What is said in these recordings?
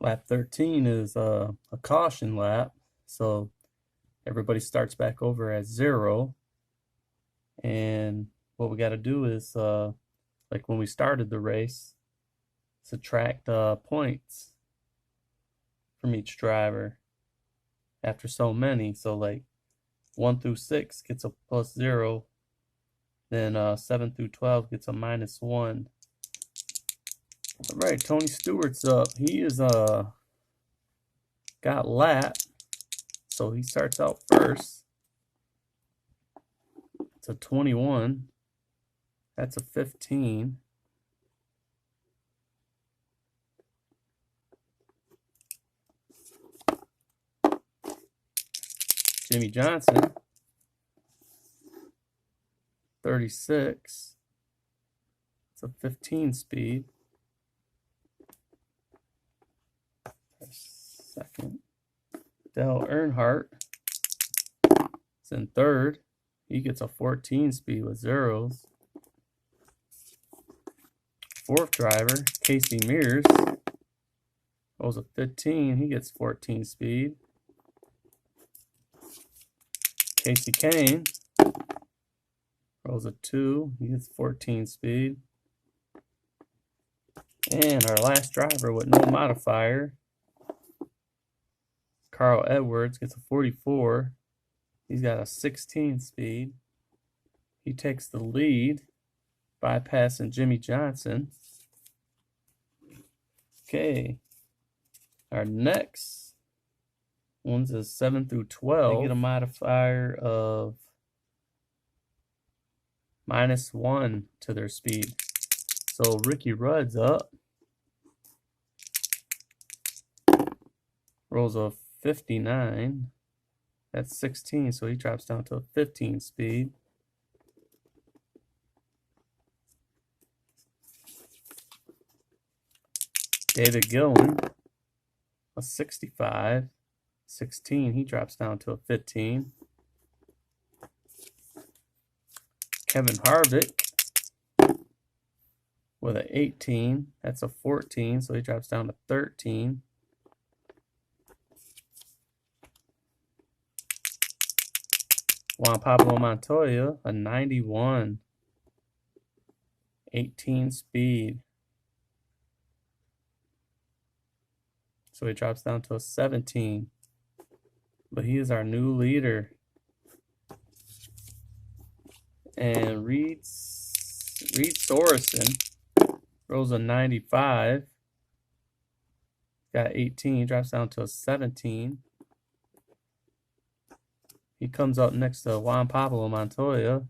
Lap 13 is a caution lap, so everybody starts back over at 0. And what we got to do is, like when we started the race, subtract points from each driver after so many. So like 1 through 6 gets a +0, then 7 through 12 gets a -1. All right, Tony Stewart's up. He is got lap, so he starts out first. It's a 21. That's a 15. Jimmy Johnson, 36. It's a 15 speed. Second. Dale Earnhardt is in third. He gets a 14 speed with zeros. Fourth driver, Casey Mears, rolls a 15. He gets 14 speed. Casey Kane rolls a 2. He gets 14 speed. And our last driver with no modifier, Carl Edwards, gets a 44. He's got a 16 speed. He takes the lead, bypassing Jimmy Johnson. Okay. Our next ones is 7 through 12. They get a modifier of -1 to their speed. So Ricky Rudd's up. Rolls a 59. That's 16, so he drops down to a 15 speed. David Gillen, a 65. 16, he drops down to a 15. Kevin Harvick with an 18. That's a 14, so he drops down to 13. Juan Pablo Montoya, a 91. 18 speed. So he drops down to a 17. But he is our new leader. And Reed Sorensen rolls a 95. Got 18. He drops down to a 17. He comes up next to Juan Pablo Montoya.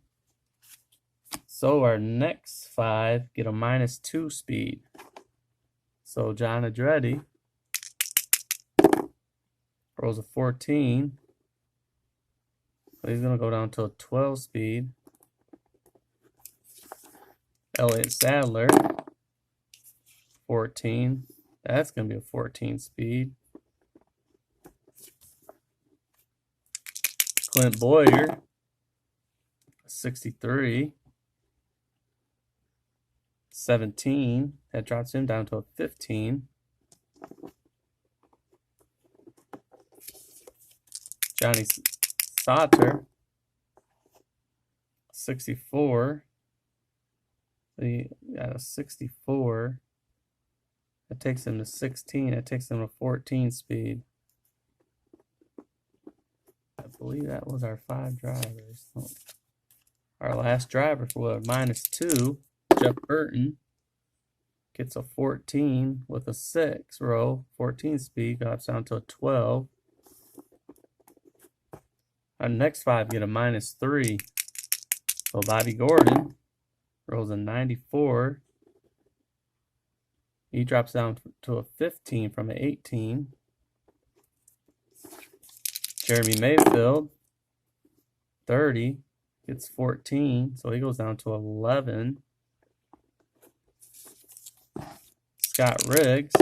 So our next 5 get a -2 speed. So John Andretti rolls a 14. So he's going to go down to a 12 speed. Elliott Sadler, 14. That's going to be a 14 speed. Clint Boyer, 63. 17. That drops him down to a 15. Johnny Sauter, 64. He got a 64. That takes him to 16. That takes him to 14 speed. I believe that was our 5 drivers. Our last driver for -2, Jeff Burton, gets a 14 with a 6 row. 14 speed, drops down to a 12. Our next 5 get a -3. So Bobby Gordon rolls a 94. He drops down to a 15 from an 18. Jeremy Mayfield, 30, gets 14, so he goes down to 11. Scott Riggs,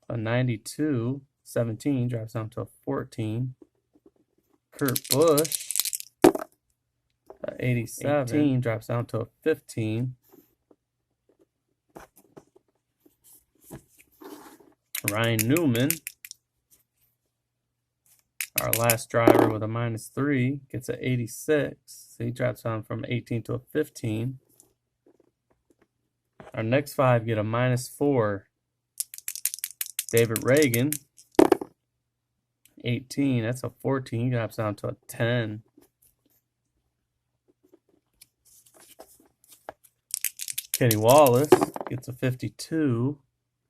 a 92, 17, drops down to a 14. Kurt Busch, 87, 18, drops down to a 15. Ryan Newman, our last driver with a -3, gets an 86. So he drops down from 18 to a 15. Our next 5 get a -4. David Reagan, 18. That's a 14. He drops down to a 10. Kenny Wallace gets a 52.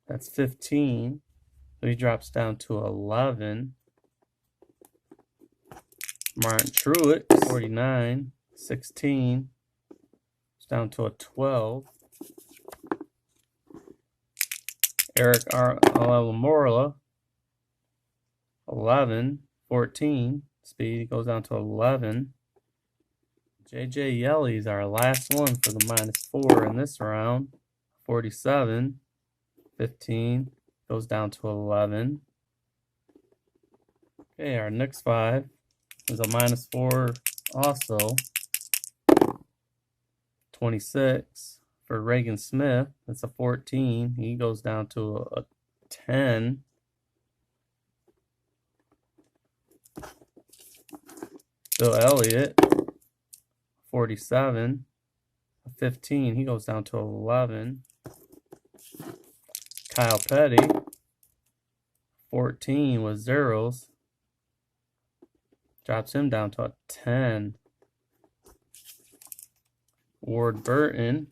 That's 15. So he drops down to 11. Martin Truex, 49. 16. It's down to a 12. Eric Alamorla, 11. 14. Speed, he goes down to 11. JJ Yelly's our last one for the -4 in this round. 47. 15. Goes down to 11. Okay, our next 5 is a -4 also. 26 for Reagan Smith. That's a 14. He goes down to a 10. Bill Elliott, 47. A 15. He goes down to 11. Kyle Petty, 14 with zeros. Drops him down to a 10. Ward Burton,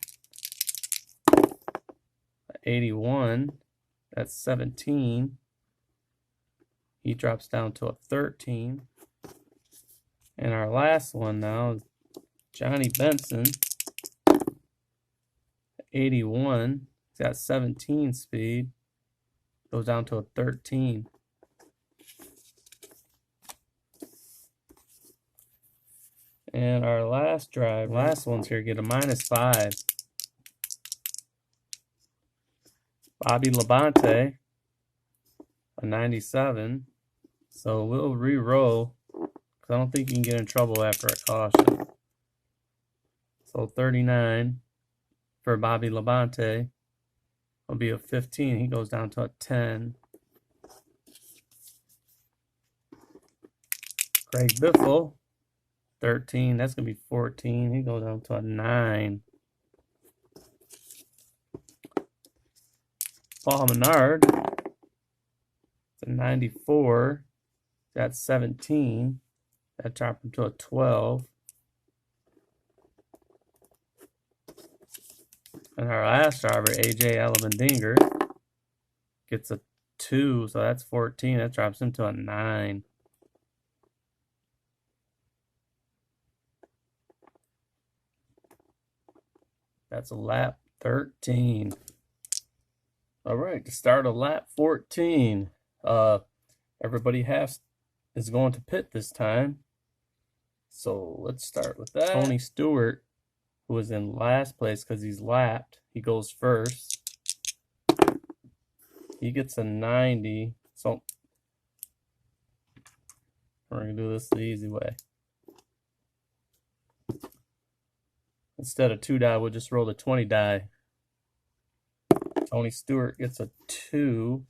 81. That's 17. He drops down to a 13. And our last one now is Johnny Benson, 81. He's got 17 speed. Goes down to a 13. And our last ones here get a -5. Bobby Labonte, a 97. So we'll re-roll, because I don't think you can get in trouble after a caution. So 39 for Bobby Labonte will be a 15. He goes down to a 10. Craig Biffle, 13. That's going to be 14. He goes down to a 9. Paul Menard, it's a 94. That's 17. That dropped him to a 12. And our last driver, AJ Allmendinger, gets a 2. So that's 14. That drops him to a 9. That's a lap 13. All right, to start a lap 14, everybody is going to pit this time. So let's start with that. Tony Stewart, who was in last place because he's lapped, he goes first. He gets a 90. So we're going to do this the easy way. Instead of 2 die, we'll just roll the 20 die. Tony Stewart gets a 2.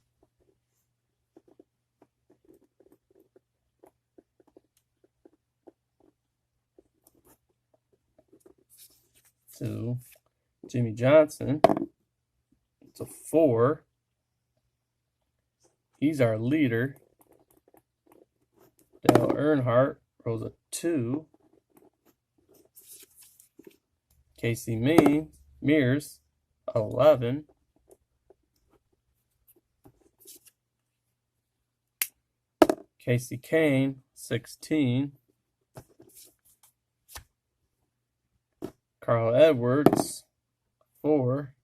Jimmy Johnson, it's a 4. He's our leader. Dale Earnhardt rolls a 2. Casey Mears, 11. Casey Kane, 16. Carl Edwards, 4.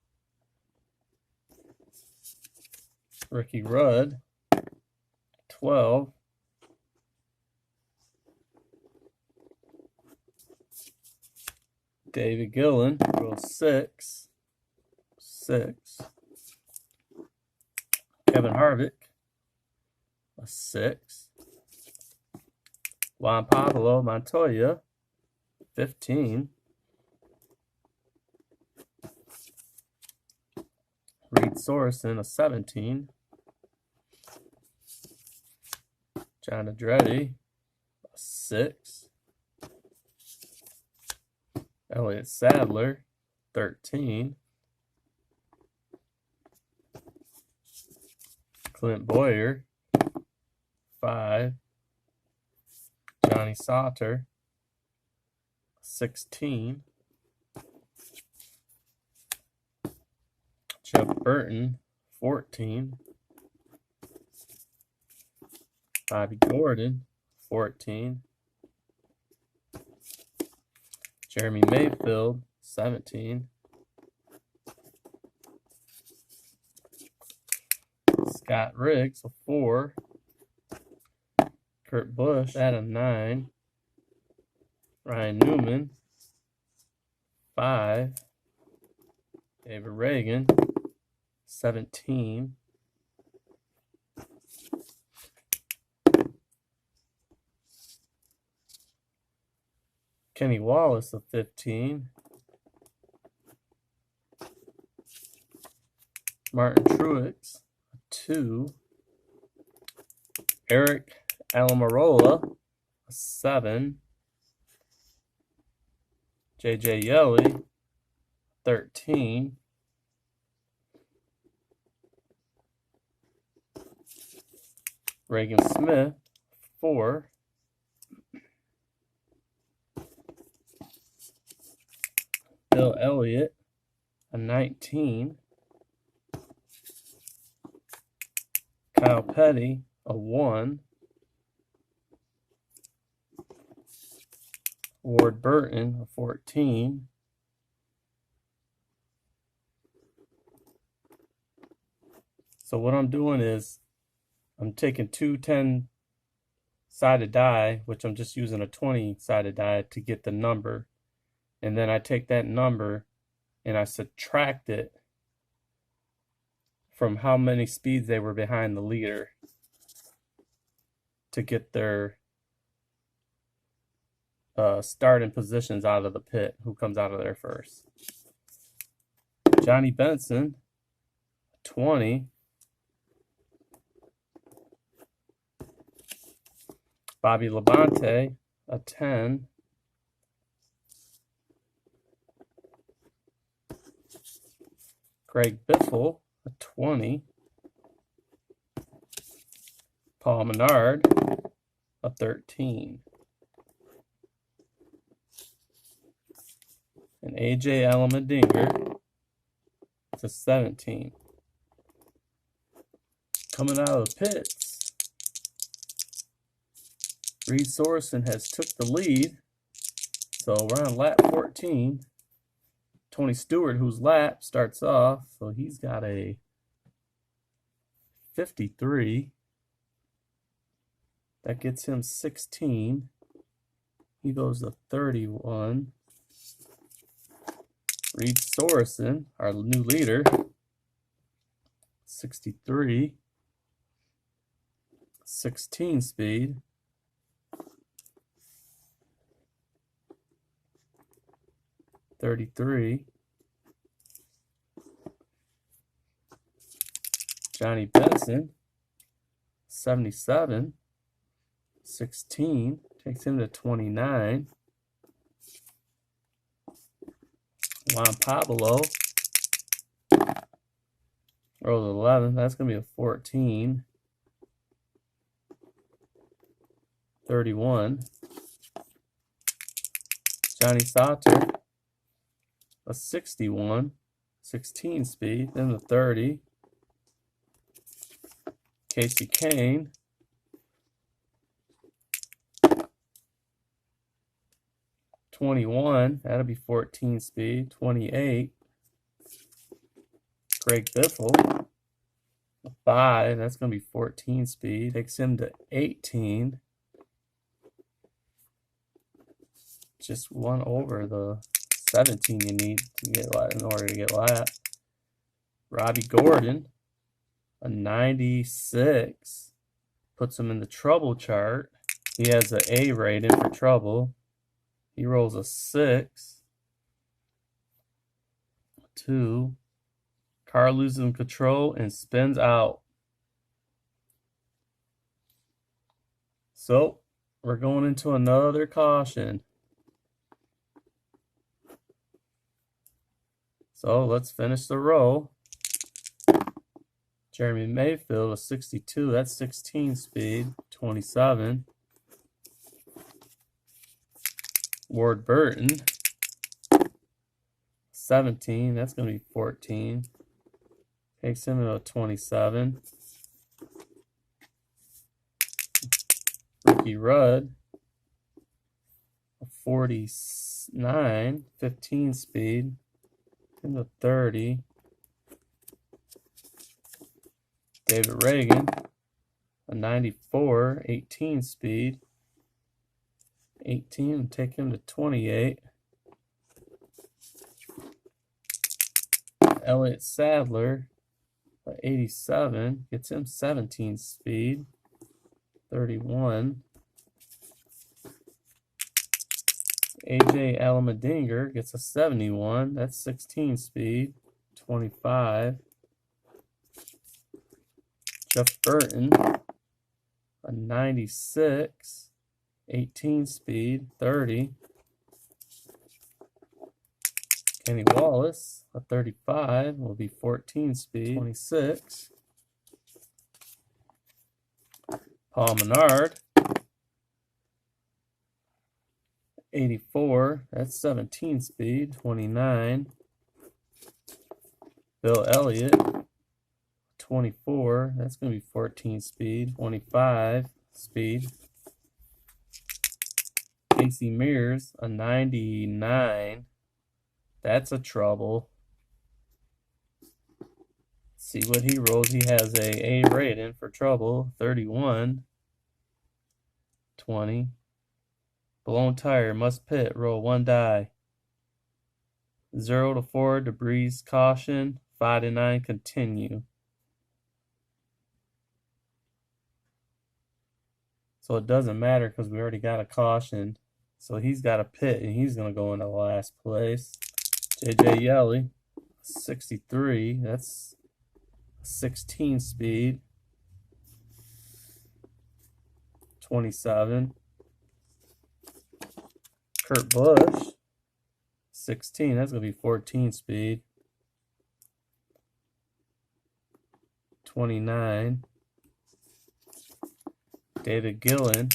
Ricky Rudd, 12. David Gillen, 6. Kevin Harvick, a 6. Juan Pablo Montoya, 15. Reed Sorensen, a 17. John Andretti, a 6. Elliott Sadler, 13. Clint Boyer, 5. Johnny Sauter, 16. Jeff Burton, 14. Bobby Gordon, 14. Jeremy Mayfield, 17. Scott Riggs, a 4. Kurt Busch at a 9. Ryan Newman, 5. David Reagan, 17. Kenny Wallace, a 15. Martin Truex, a 2. Eric Almirola, a 7. JJ Yeley, 13. Reagan Smith, 4. Bill Elliott, a 19. Kyle Petty, a 1. Ward Burton, a 14. So what I'm doing is I'm taking 2 10-sided die, which I'm just using a 20-sided die to get the number. And then I take that number and I subtract it from how many speeds they were behind the leader to get their starting positions out of the pit, who comes out of there first. Johnny Benson, 20. Bobby Labonte, a 10. Greg Biffle, a 20. Paul Menard, a 13. And AJ Allmendinger, it's a 17. Coming out of the pits, Reed Sorensen has took the lead. So we're on lap 14. Tony Stewart, whose lap starts off, so he's got a 53. That gets him 16. He goes to 31. Reed Sorensen, our new leader, 63. 16 speed. $33. Johnny Benson, 77. 16 takes him to 29. Juan Pablo rolls 11. That's going to be a 14. 31. Johnny Sauter, a 61. 16 speed. Then the 30. Casey Kane, 21. That'll be 14 speed. 28. Greg Biffle, a 5. That's going to be 14 speed. Takes him to 18. Just one over the 17 you need to get in order to get lap. Robbie Gordon, a 96. Puts him in the trouble chart. He has an A rating for trouble. He rolls a 6. 2. Car loses control and spins out. So we're going into another caution. So let's finish the row. Jeremy Mayfield, a 62, that's 16 speed, 27. Ward Burton, 17, that's going to be 14. Takes him to a 27. Ricky Rudd, a 49, 15 speed, into 30. David Reagan, a 94, 18 speed, 18, and take him to 28. Elliott Sadler, a 87, gets him 17 speed, 31. AJ Alamadinger gets a 71, that's 16 speed, 25. Jeff Burton, a 96, 18 speed, 30. Kenny Wallace, a 35, will be 14 speed, 26. Paul Menard, 84, that's 17 speed, 29. Bill Elliott, 24, that's going to be 14 speed, 25 speed. Casey Mears, a 99, that's a trouble. Let's see what he rolls. He has a rating for trouble, 31, 20. Blown tire, must pit, roll 1 die. 0 to 4, debris, caution. 5 to 9, continue. So it doesn't matter because we already got a caution. So he's got a pit and he's going to go into last place. JJ Yelly, 63. That's 16 speed. 27. Kurt Busch, 16. That's going to be 14 speed. 29. David Gillen,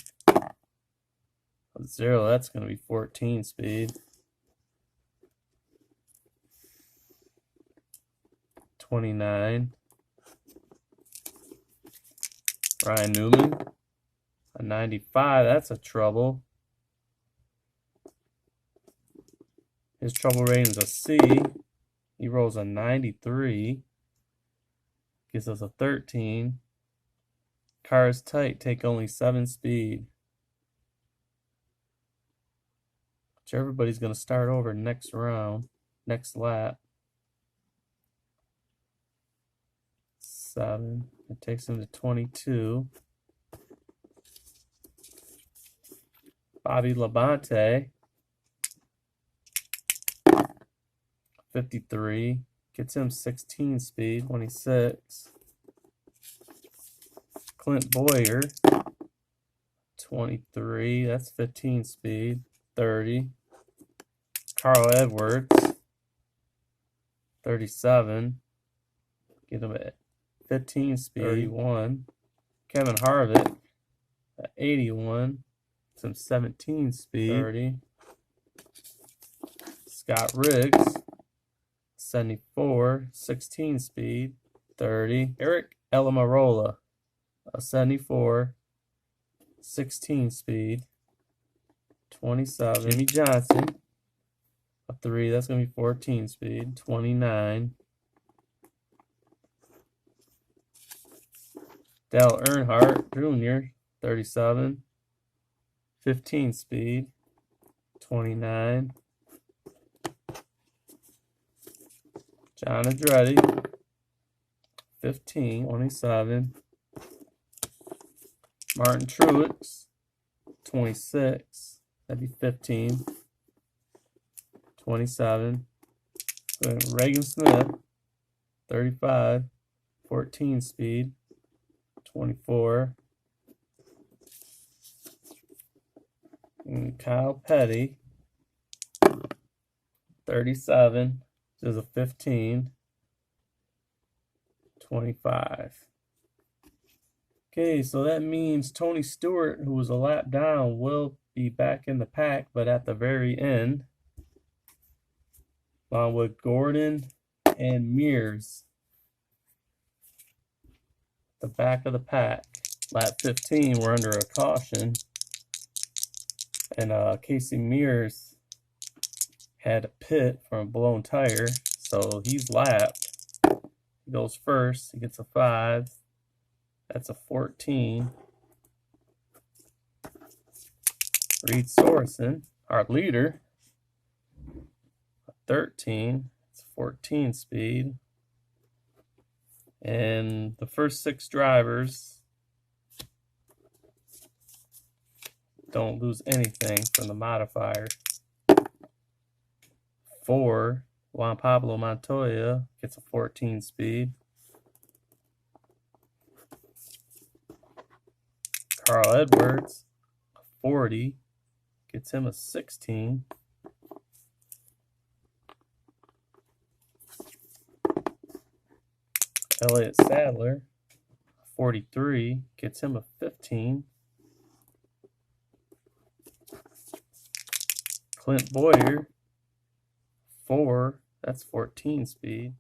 0. That's going to be 14 speed. 29. Ryan Newman, a 95. That's a trouble. His trouble rating is a C. He rolls a 93. Gives us a 13. Car is tight. Take only 7 speed. Which everybody's going to start over next round. Next lap. 7. It takes him to 22. Bobby Labonte, 53. Gets him 16 speed, 26. Clint Boyer, 23. That's 15 speed, 30. Carl Edwards, 37. Get him at 15 speed, 31. Kevin Harvick, 81. Some 17 speed, 30. Scott Riggs, 74, 16 speed, 30. Eric Elamarola, a 74, 16 speed, 27. Jimmy Johnson, a 3, that's going to be 14 speed, 29. Dale Earnhardt Jr., 37, 15 speed, 29. John Andretti, 15, 27. Martin Truex, 26. That'd be 15. 27. Reagan Smith, 35. 14 speed. 24. And Kyle Petty, 37. There's a 15. 25. Okay, so that means Tony Stewart, who was a lap down, will be back in the pack, but at the very end, along with Gordon and Mears, the back of the pack. Lap 15, we're under a caution, and Casey Mears had a pit from a blown tire, so he's lapped. He goes first, he gets a 5. That's a 14. Reed Sorensen, our leader, a 13. It's 14 speed. And the first 6 drivers don't lose anything from the modifier. 4, Juan Pablo Montoya gets a 14 speed. Carl Edwards, a 40, gets him a 16. Elliott Sadler, 43, gets him a 15. Clint Boyer, 4, that's 14 speed.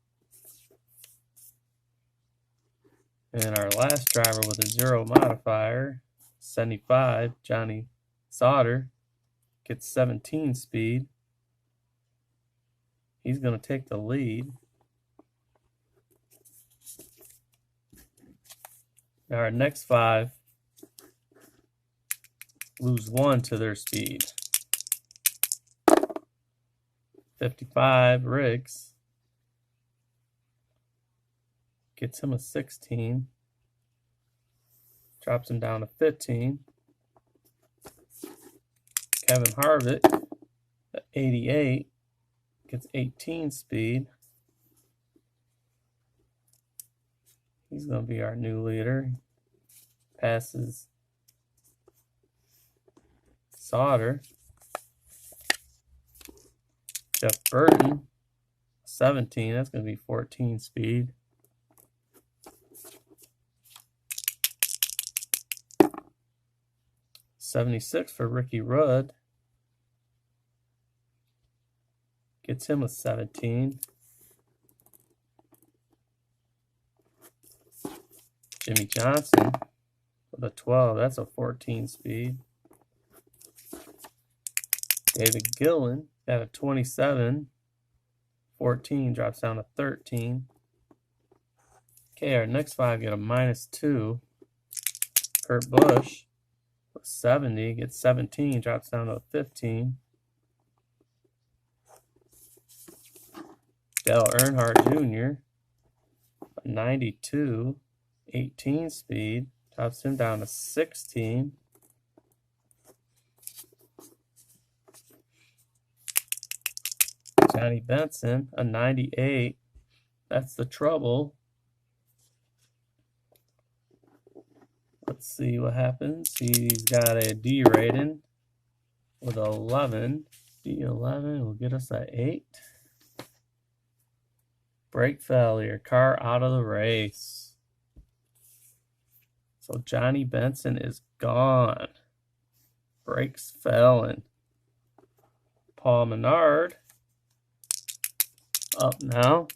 And our last driver with a 0 modifier, 75, Johnny Sauter, gets 17 speed. He's going to take the lead. Now our next 5 lose 1 to their speed. 55, Riggs, gets him a 16. Drops him down to 15. Kevin Harvick, 88, gets 18 speed. He's going to be our new leader. Passes Sauter. Jeff Burton, 17. That's going to be 14 speed. $76 for Ricky Rudd. Gets him a 17. Jimmy Johnson with a 12. That's a 14 speed. David Gillen got a 27. 14 drops down to 13. Okay, our next 5 get a -2. Kurt Busch, 70, gets 17, drops down to 15. Dale Earnhardt Jr., 92, 18 speed, drops him down to 16. Johnny Benson, a 98. That's the trouble. Let's see what happens. He's got a D rating with 11. D11 will get us a 8. Brake failure. Car out of the race. So Johnny Benson is gone. Brakes failing. Paul Menard up now.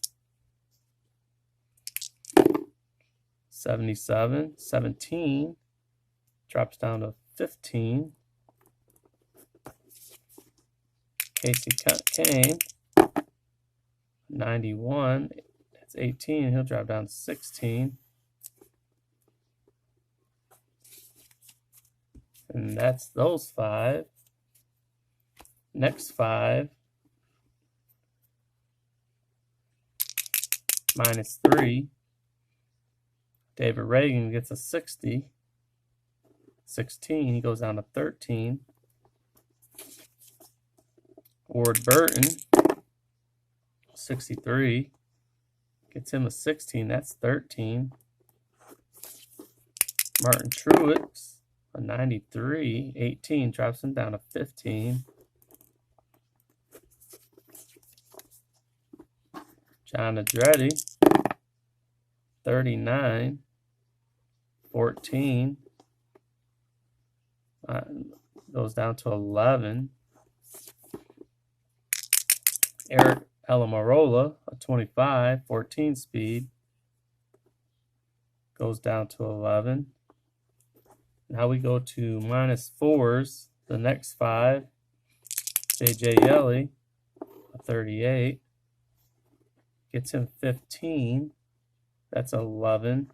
77, 17, drops down to 15. Casey Kane, 91, that's 18, he'll drop down to 16. And that's those 5. Next 5, -3. David Reagan gets a 60. 16, he goes down to 13. Ward Burton, 63, gets him a 16, that's 13. Martin Truex, a 93, 18, drops him down to 15. John Andretti, 39, 14, goes down to 11. Eric Alamarola, a 25, 14 speed, goes down to 11. Now we go to -4s, the next 5. JJ Yelly, a 38, gets him 15. That's 11.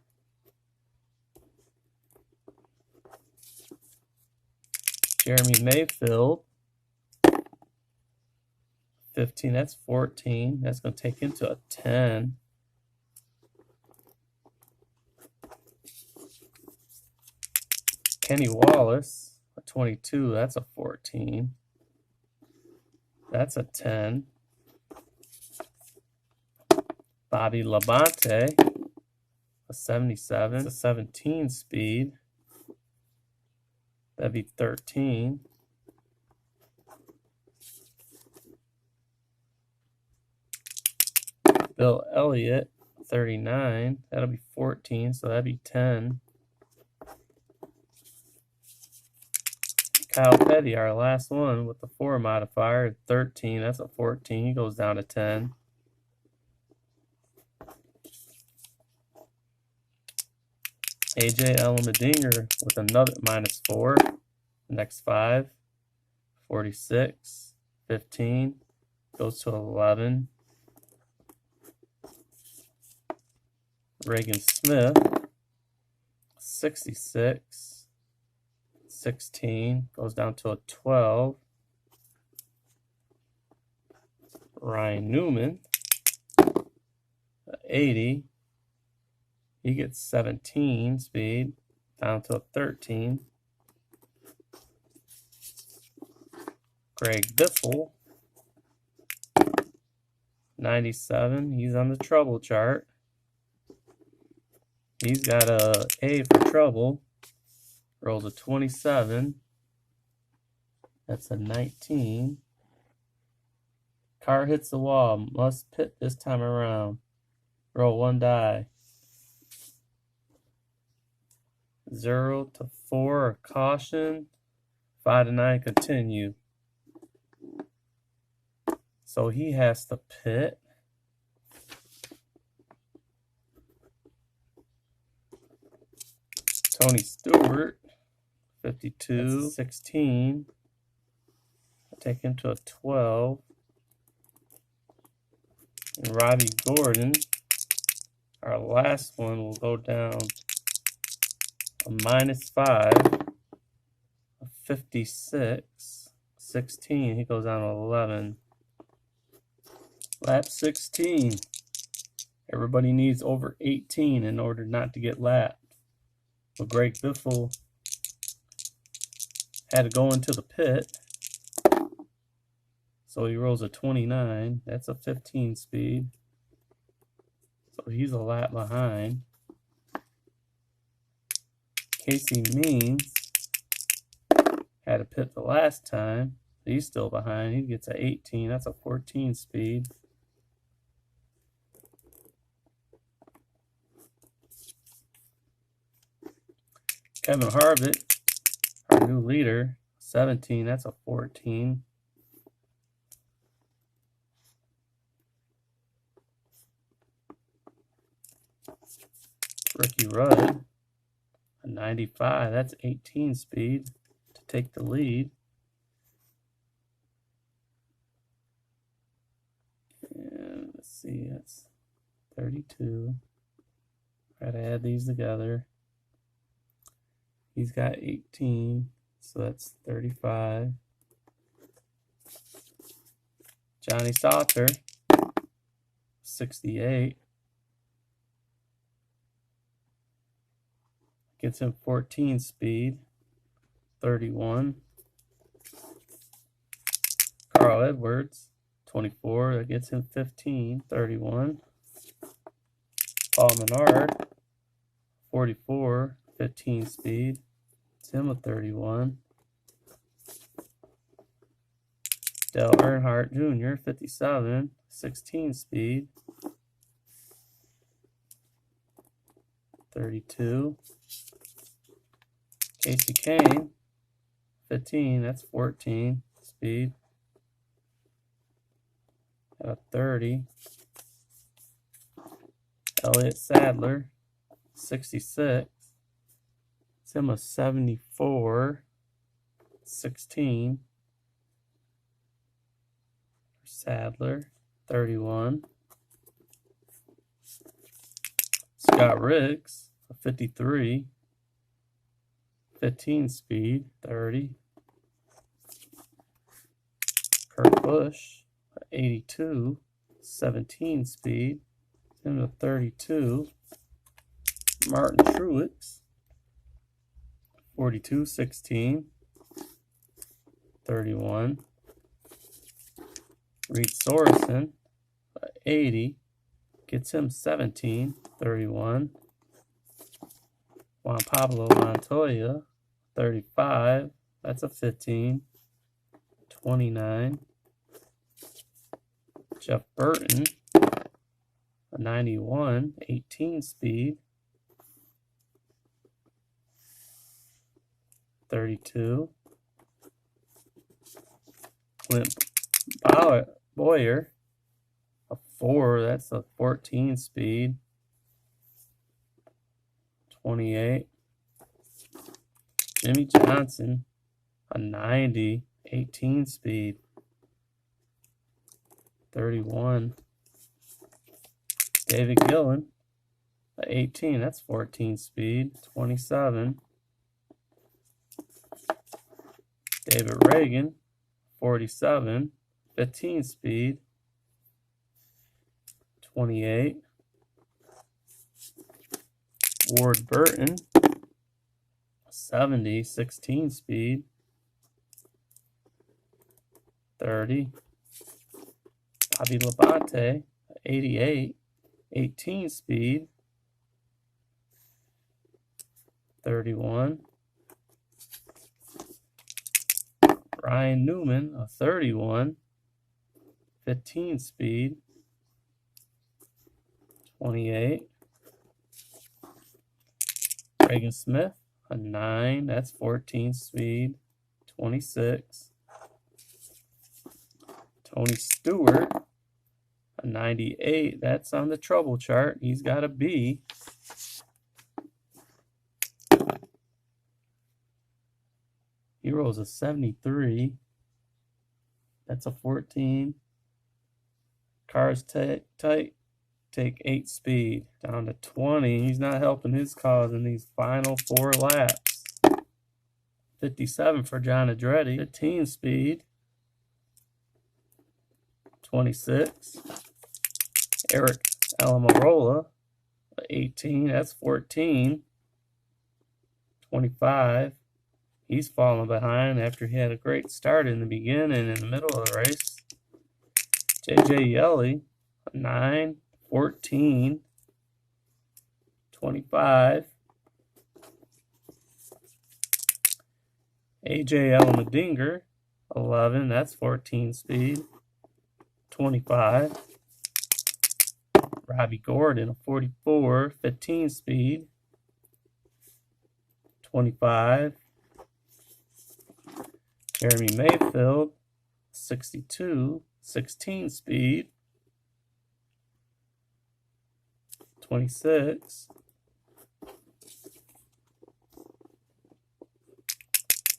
Jeremy Mayfield, 15. That's 14. That's going to take him to a 10. Kenny Wallace, a 22. That's a 14. That's a 10. Bobby Labonte, a 77. It's a 17 speed. That'd be 13. Bill Elliott, 39. That'll be 14, so that'd be 10. Kyle Petty, our last one with the 4 modifier, 13. That's a 14. He goes down to 10. AJ Allmendinger with another -4. Next 5. 46. 15. Goes to 11. Reagan Smith, 66. 16. Goes down to a 12. Ryan Newman, 80. He gets 17 speed, down to a 13. Greg Biffle, 97. He's on the trouble chart. He's got a A for trouble. Rolls a 27. That's a 19. Car hits the wall. Must pit this time around. Roll 1 die. 0 to 4 are caution. 5 to 9 continue. So he has to pit. Tony Stewart, 52. 16. I'll take him to a 12. And Robbie Gordon, our last one, will go down a -5, a 56, 16. He goes down to 11. Lap 16. Everybody needs over 18 in order not to get lapped. But Greg Biffle had to go into the pit. So he rolls a 29. That's a 15 speed. So he's a lap behind. Casey Means had to pit the last time. He's still behind. He gets a 18. That's a 14 speed. Kevin Harvick, our new leader, 17. That's a 14. Ricky Rudd, a 95. That's 18 speed to take the lead. And let's see, that's 32. Try to add these together. He's got 18, so that's 35. Johnny Sauter, 68. Gets him 14 speed, 31. Carl Edwards, 24. That gets him 15, 31. Paul Menard, 44, 15 speed. Tim a 31. Dale Earnhardt Jr., 57, 16 speed. 32. Casey Kane, 15, that's 14 speed. Got a 30. Elliott Sadler, 66. Tim a 74, 16. Sadler, 31. Scott Riggs, a 53, 15 speed, 30. Kurt Busch, a 82, 17 speed, and a 32. Martin Truex, 42, 16, 31. Reed Sorensen, 80, gets him 17, 31. Juan Pablo Montoya, 35, that's a 15, 29. Jeff Burton, a 91, 18 speed, 32. Clint Boyer, a 4, that's a 14 speed, 28. Jimmy Johnson, a 90, 18 speed, 31. David Gillen, a 18, that's 14 speed, 27. David Reagan, 47, 15 speed, 28. Ward Burton, 70, 16 speed, 30. Bobby Labonte, 88, 18 speed, 31. Ryan Newman, a 31, 15 speed, 28. Reagan Smith, a 9, that's 14 speed, 26. Tony Stewart, a 98, that's on the trouble chart. He's got a B. Heroes a 73, that's a 14. Cars tight, take 8 speed, down to 20. He's not helping his cause in these final 4 laps. 57 for John Andretti, 15 speed, 26. Eric Almirola, 18, that's 14. 25. He's falling behind after he had a great start in the beginning and in the middle of the race. JJ Yeley, 9, 14, 25. AJ Allmendinger, 11, that's 14 speed, 25. Robbie Gordon, a 44, 15 speed, 25. Jeremy Mayfield, 62, 16 speed, 26.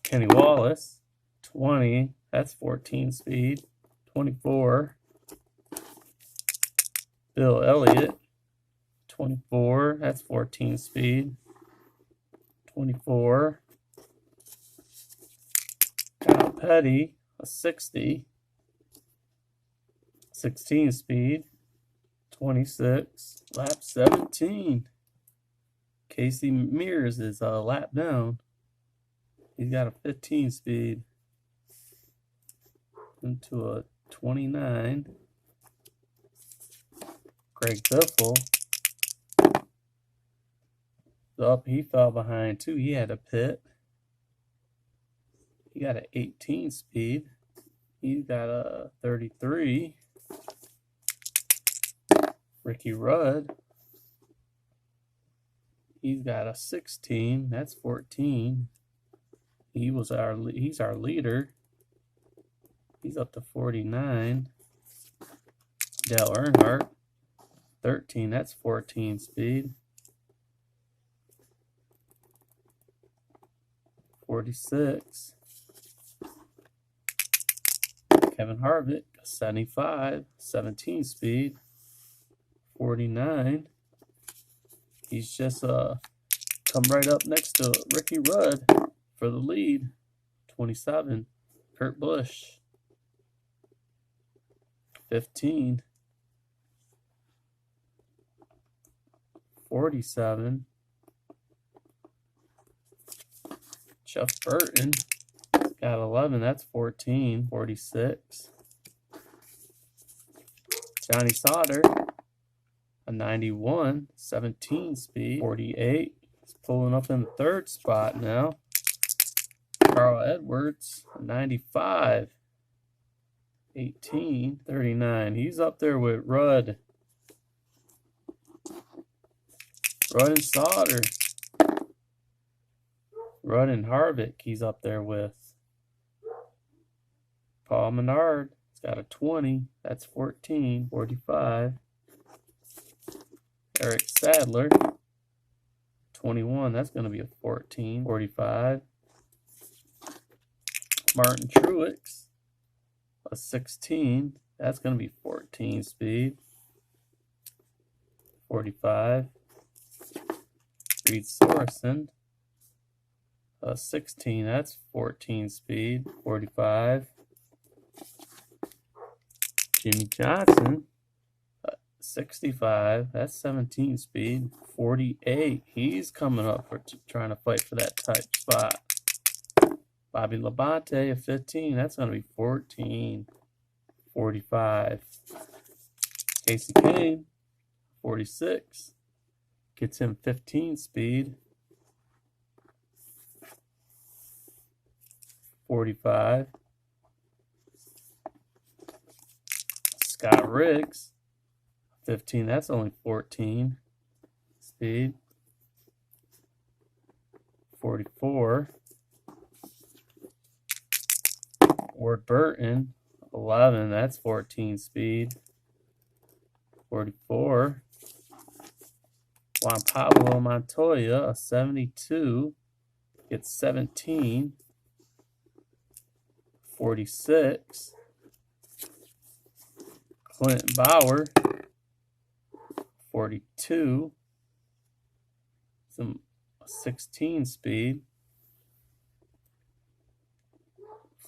Kenny Wallace, 20, that's 14 speed, 24. Bill Elliott, 24, that's 14 speed, 24. Kyle Petty, a 60, 16 speed, 26. Lap 17. Casey Mears is a lap down. He's got a 15 speed into a 29. Greg Biffle, up, he fell behind too. He had a pit. he got an 18 speed. He's got a 33. Ricky Rudd, he's got a 16. That's 14. He's our leader. He's up to 49. Dale Earnhardt, 13. That's 14 speed. 46. Kevin Harvick, 75. 17 speed. 49. He's just come right up next to Ricky Rudd for the lead. 27. Kurt Busch, 15. 47. Jeff Burton got 11. That's 14. 46. Johnny Sauter, a 91. 17 speed. 48. He's pulling up in the third spot now. Carl Edwards, a 95. 18. 39. He's up there with Rudd. Rudd and Sauter. Rudd and Harvick, he's up there with. Paul Menard, he's got a 20. That's 14. 45. Eric Sadler, 21. That's going to be a 14. 45. Martin Truex, a 16. That's going to be 14 speed. 45. Reed Sorensen, a 16. That's 14 speed. 45. Jimmy Johnson, 65. That's 17 speed. 48. He's coming up for trying to fight for that tight spot. Bobby Labonte, a 15. That's going to be 14. 45. Casey Kane, 46. Gets him 15 speed. 45. Scott Riggs, 15. That's only 14 speed. 44. Ward Burton, 11. That's 14 speed. 44. Juan Pablo Montoya, a 72. Gets 17. 46. Clinton Bauer, 42. Some 16 speed.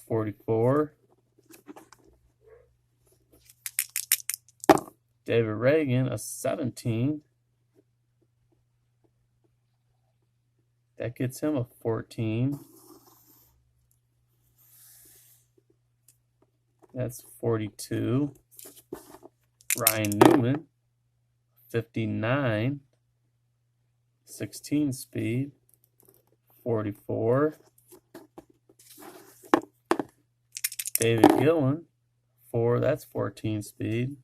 44. David Reagan, a 17. That gets him a 14. That's 42. Ryan Newman, 59. 16 speed. 44. David Gillen, 4. That's 14 speed.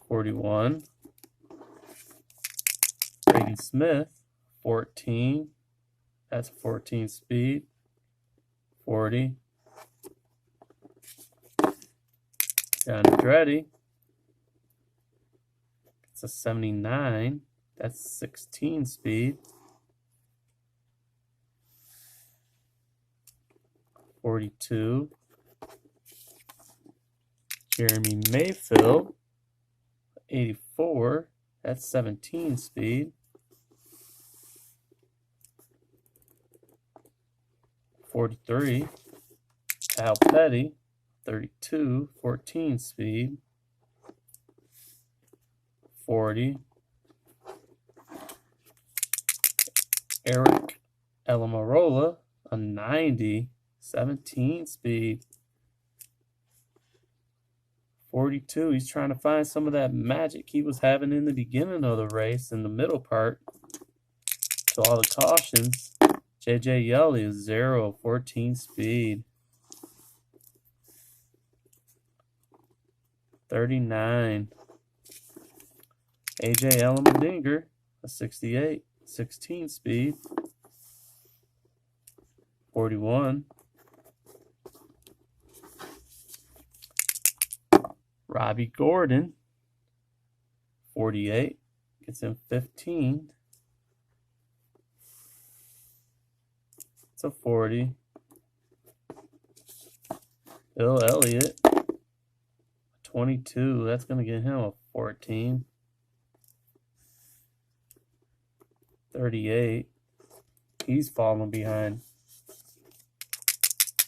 41. Brady Smith, 14. That's 14 speed. 40. John Andretti, it's a 79. That's 16 speed. 42. Jeremy Mayfield, 84. That's 17 speed. 43. Al Petty, 32. 14 speed. 40. Eric Almirola, a 90. 17 speed. 42. He's trying to find some of that magic he was having in the beginning of the race, in the middle part, to all the cautions. JJ Yelly is 0, 14 speed. 39. AJ Ellendinger, a 68, 16 speed. 41. Robbie Gordon, 48, gets him 15. It's a 40. Bill Elliott, 22, that's going to get him a 14. 38, he's falling behind.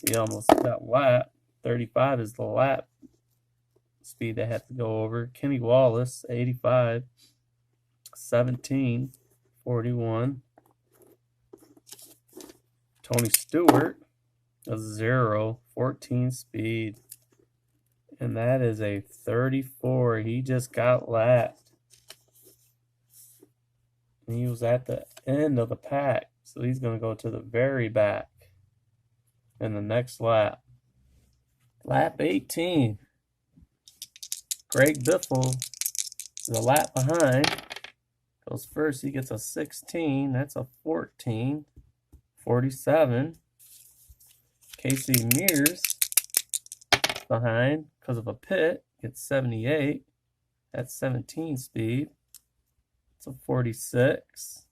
He almost got lap. 35 is the lap speed they have to go over. Kenny Wallace, 85, 17, 41. Tony Stewart, a 0, 14 speed. And that is a 34. He just got lapped. And he was at the end of the pack. So he's going to go to the very back in the next lap. Lap 18. Greg Biffle is a lap behind. Goes first. He gets a 16. That's a 14. 47. Casey Mears behind because of a pit. Gets 78. That's 17 speed. It's a 46.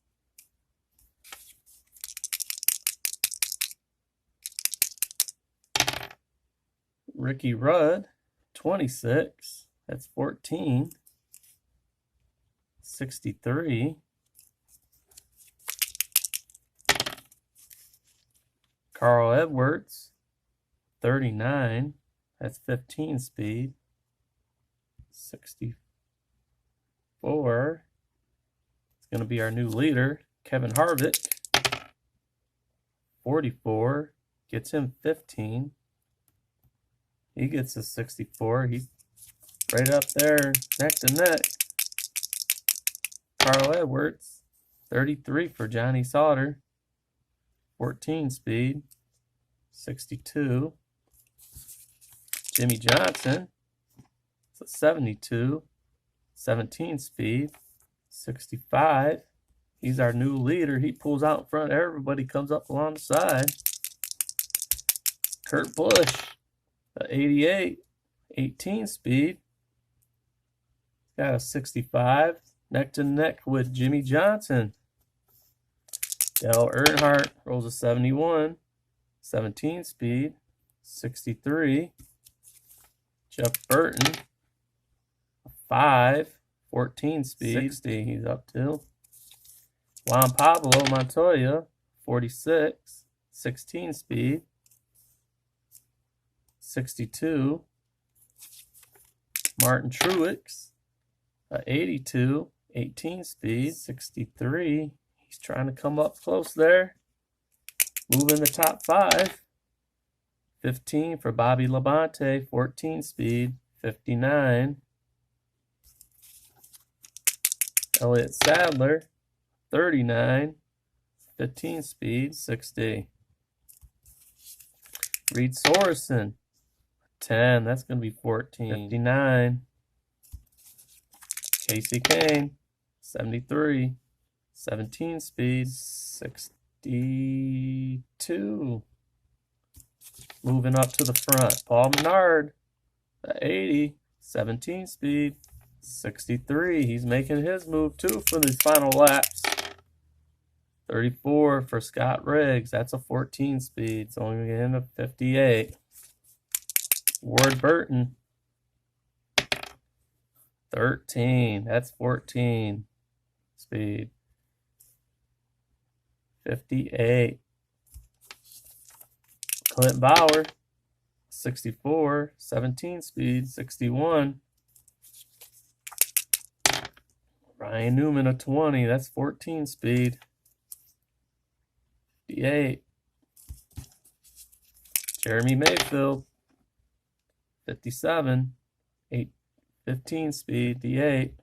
Ricky Rudd, 26. That's 14. 63. Carl Edwards, 39. That's 15 speed. 64. It's going to be our new leader, Kevin Harvick. 44. Gets him 15. He gets a 64. He's right up there, neck to neck. Carl Edwards, 33 for Johnny Sauter. 14 speed. 62. Jimmy Johnson, it's a 72. 17 speed. 65. He's our new leader. He pulls out in front. Everybody comes up along the side. Kurt Busch, 88, 18 speed. Got a 65. Neck to neck with Jimmy Johnson. Dale Earnhardt rolls a 71, 17 speed. 63. Jeff Burton, 5, 14 speed. 60 he's up to. Juan Pablo Montoya, 46, 16 speed. 62. Martin Truex, 82, 18 speed. 63. He's trying to come up close there. Moving the top 5. 15 for Bobby Labonte, 14 speed. 59. Elliott Sadler, 39, 15 speed. 60. Reed Sorensen, 10. That's going to be 14. 59. Casey Kane, 73. 17 speed. 62. Moving up to the front. Paul Menard, 80. 17 speed. 63. He's making his move too for these final laps. 34 for Scott Riggs. That's a 14 speed. It's only going to end up 58. Ward Burton, 13. That's 14 speed. 58. Clint Bauer, 64. 17 speed. 61. Ryan Newman, a 20. That's 14 speed. 58. Jeremy Mayfield, 57. 15 speed. 58.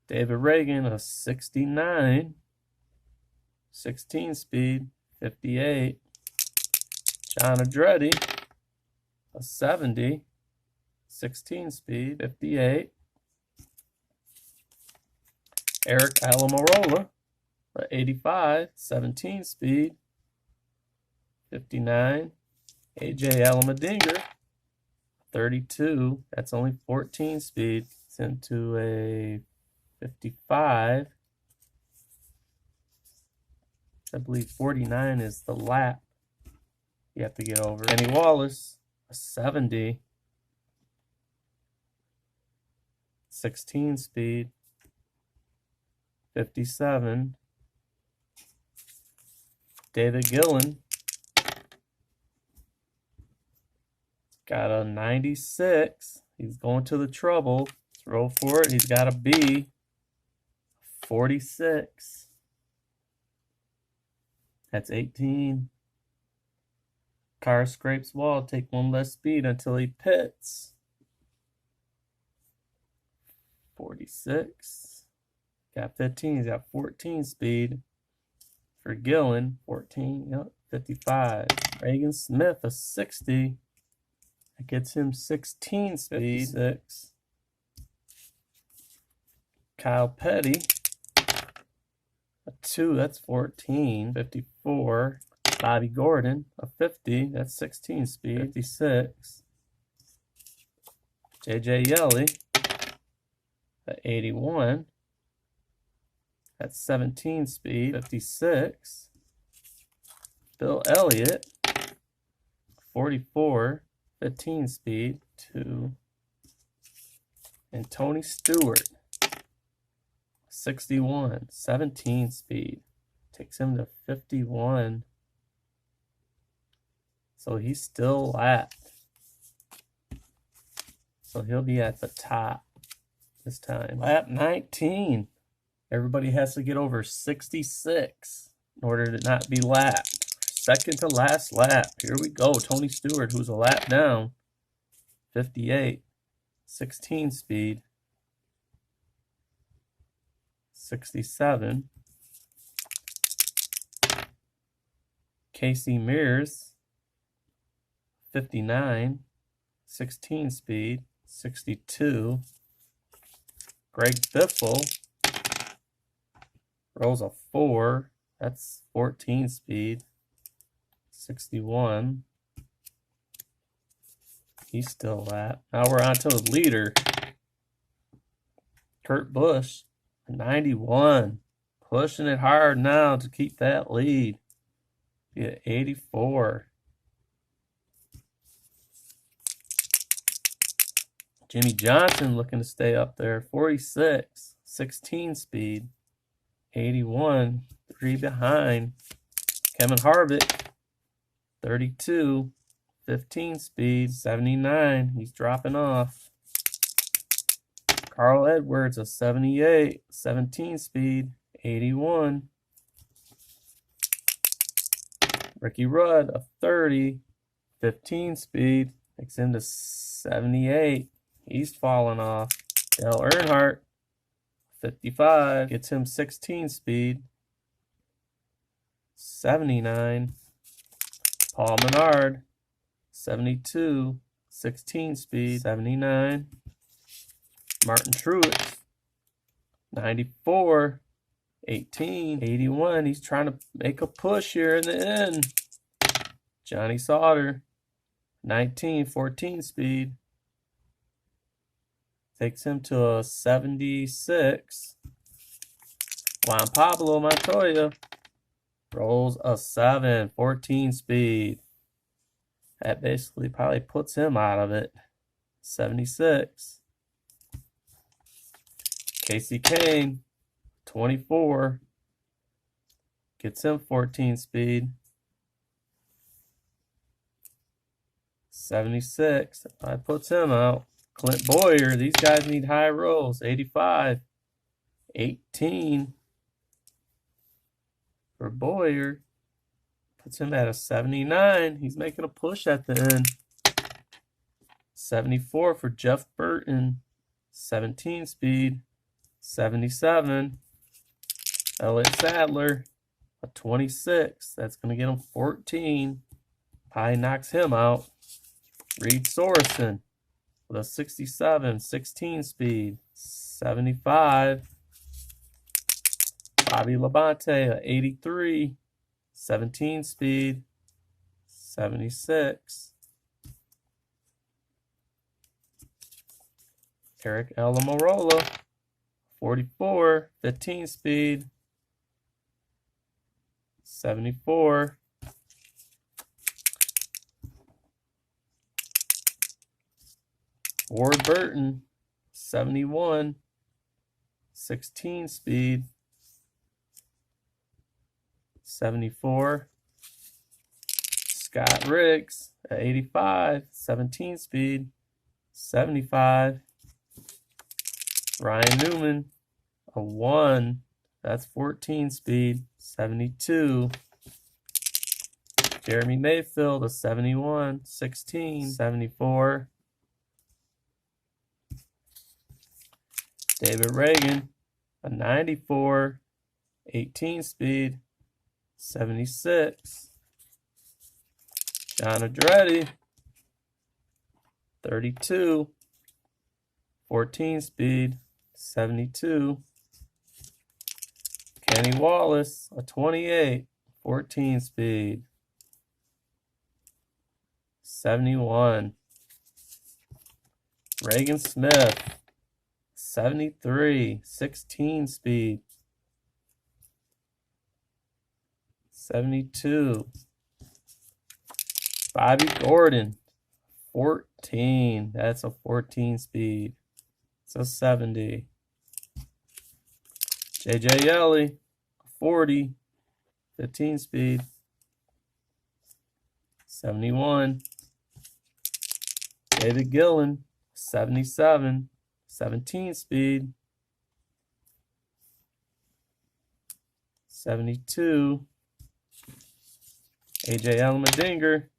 David Reagan, a 69. 16 speed, 58. John Andretti, a 70. 16 speed, 58. Eric Alamirola, a 85. 17 speed, 59. AJ Alamadinger, 32. That's only 14 speed. It's into a 55. I believe 49 is the lap you have to get over. Kenny Wallace, a 70. 16 speed. 57. David Gillen got a 96. He's going to the trouble. Throw for it. He's got a B. 46. That's 18. Car scrapes wall. Take one less speed until he pits. 46. Got 15. He's got 14 speed. For Gillen, 14. Yep. 55. Reagan Smith, a 60. That gets him 16 speed. 56. Kyle Petty, a 2. That's 14. 54. Bobby Gordon, a 50. That's 16 speed. 56. JJ Yeley, a 81. That's 17 speed. 56. Bill Elliott, 44. 15 speed. 2. And Tony Stewart, 61. 17 speed. Takes him to 51. So he's still lapped. So he'll be at the top this time. Lap 19. Everybody has to get over 66 in order to not be lapped. Second to last lap. Here we go. Tony Stewart, who's a lap down. 58. 16 speed. 67. Casey Mears, 59. 16 speed. 62. Greg Biffle rolls a 4. That's 14 speed. 61. He's still lapped. Now we're on to the leader. Kurt Busch, 91. Pushing it hard now to keep that lead. Be at 84. Jimmy Johnson looking to stay up there. 46. 16 speed. 81. 3 behind. Kevin Harvick, 32. 15 speed. 79. He's dropping off. Carl Edwards, a 78. 17 speed. 81. Ricky Rudd, a 30. 15 speed. Takes him to 78. He's falling off. Dale Earnhardt, 55. Gets him 16 speed. 79. Paul Menard, 72. 16 speed. 79. Martin Truex, 94. 18. 81. He's trying to make a push here in the end. Johnny Sauter, 19. 14 speed. Takes him to a 76. Juan Pablo Montoya rolls a 7. 14 speed. That basically probably puts him out of it. 76. Casey Kane, 24. Gets him 14 speed. 76. That probably puts him out. Clint Boyer, these guys need high rolls. 85. 18 for Boyer. Puts him at a 79. He's making a push at the end. 74 for Jeff Burton. 17 speed. 77. Elliott Sadler, a 26. That's going to get him 14. Pie knocks him out. Reed Sorensen with a 67, 16 speed. 75. Bobby Labonte, a 83, 17 speed. 76. Eric Alamorola, 44, 15 speed. 74. Ward Burton, 71, 16 speed. 74. Scott Riggs at 85, 17 speed. 75. Ryan Newman, a 1, that's 14 speed. 72. Jeremy Mayfield, a 71, 16. 74. David Reagan, a 94, 18 speed. 76. John Andretti, 32, 14 speed. 72. Kenny Wallace, a 28, 14 speed. 71. Reagan Smith, 73, 16 speed. 72. Bobby Gordon, 14. That's a 14 speed. It's a 70. JJ Yeley, 40, 15 speed. 71. David Gillen, 77, 17 speed. 72. AJ Allmendinger,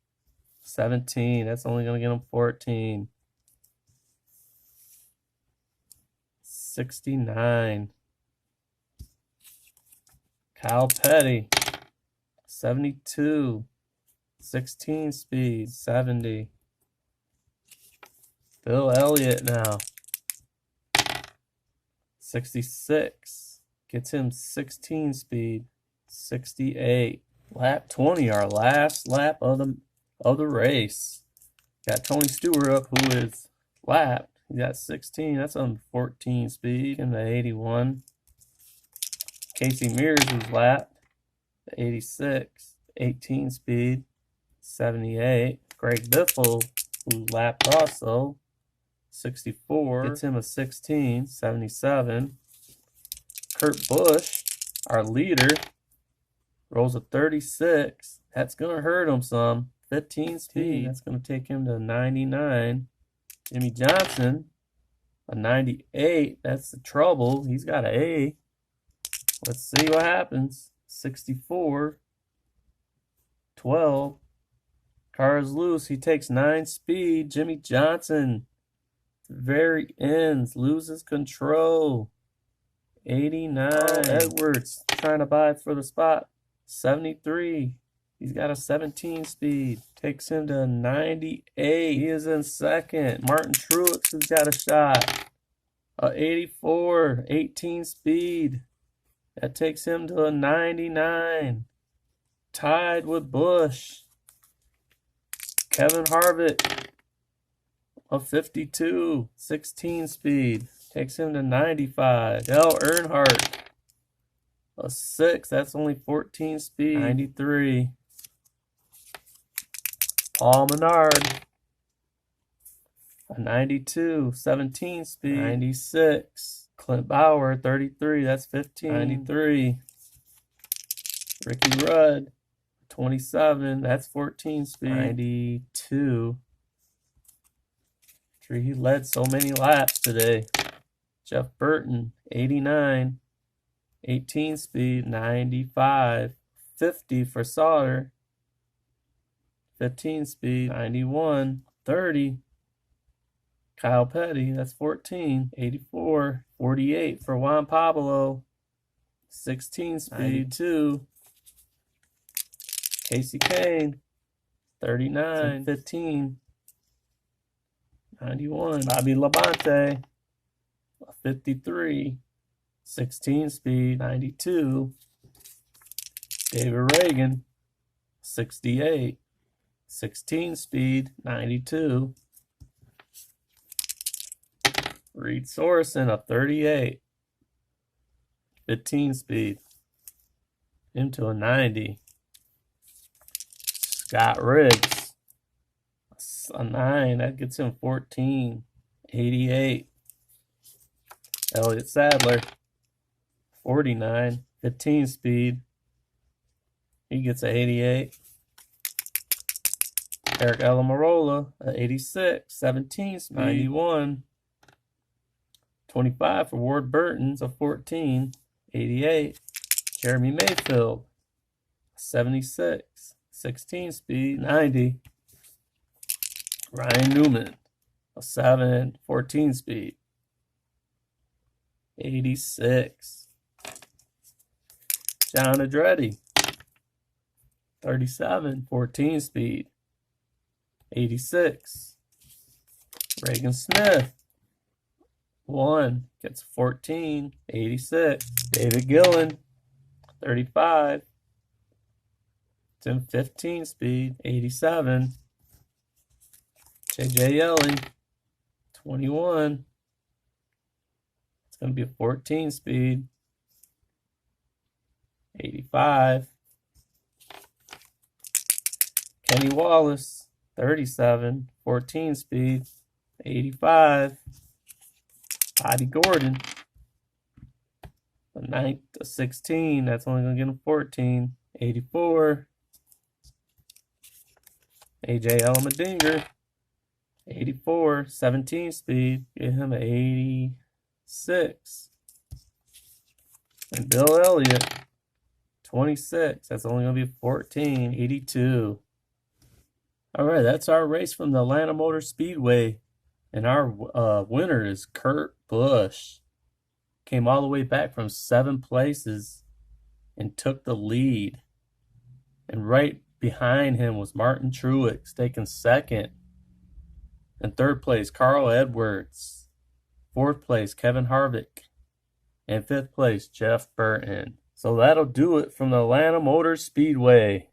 17. That's only going to get him 14. 69. Kyle Petty, 72, 16 speed. 70. Bill Elliott now, 66. Gets him 16 speed. 68. Lap 20, our last lap of the race. Got Tony Stewart up, who is lapped. He got 16. That's on 14 speed. And the 81. Casey Mears was lapped. 86. 18 speed. 78. Greg Biffle, who lapped also. 64. Gets him a 16. 77. Kurt Busch, our leader, rolls a 36. That's going to hurt him some. 15 speed. That's going to take him to 99. Jimmy Johnson, a 98. That's the trouble. He's got an A. Let's see what happens. 64. 12. Car is loose. He takes 9 speed. Jimmy Johnson, very ends, loses control. 89. Edwards trying to buy for the spot. 73. He's got a 17 speed. Takes him to 98. He is in second. Martin Truex has got a shot. 84. 18 speed. That takes him to a 99. Tied with Busch. Kevin Harvick, a 52. 16 speed. Takes him to 95. Dale Earnhardt, a 6. That's only 14 speed. 93. Paul Menard, a 92. 17 speed. 96. Clint Bauer, 33. That's 15. 93. Ricky Rudd, 27. That's 14 speed. 92. He led so many laps today. Jeff Burton, 89, 18 speed. 95. 50 for Sauter, 15 speed. 91. 30. Kyle Petty, that's 14. 84. 48 for Juan Pablo. 16 speed. 92. Casey Kane. 39. 15. 91. Bobby Labonte. 53. 16 speed. 92. David Reagan. 68. 16 speed. 92. Reed Sorensen, a 38. 15 speed. Into a 90. Scott Riggs, a 9. That gets him 14. 88. Elliott Sadler, 49. 15 speed. He gets a 88. Eric Alamirola, a 86. 17 speed. 91. 25 for Ward Burton's, a 14. 88. Jeremy Mayfield, 76. 16 speed. 90. Ryan Newman, a 7. 14 speed. 86. John Andretti, 37. 14 speed. 86. Reagan Smith, 1. Gets 14. 86. David Gillen, 35. It's in 15 speed. 87. J.J. Yelly, 21. It's going to be a 14 speed. 85. Kenny Wallace, 37. 14 speed. 85. Bobby Gordon, a 9 to 16. That's only going to get him 14. 84. AJ Allmendinger, 84. 17 speed. Get him an 86. And Bill Elliott, 26. That's only going to be 14. 82. All right, that's our race from the Atlanta Motor Speedway. And our winner is Kurt Busch. Came all the way back from 7 places and took the lead. And right behind him was Martin Truex, taking 2nd. In 3rd place, Carl Edwards. 4th place, Kevin Harvick. And 5th place, Jeff Burton. So that'll do it from the Atlanta Motor Speedway.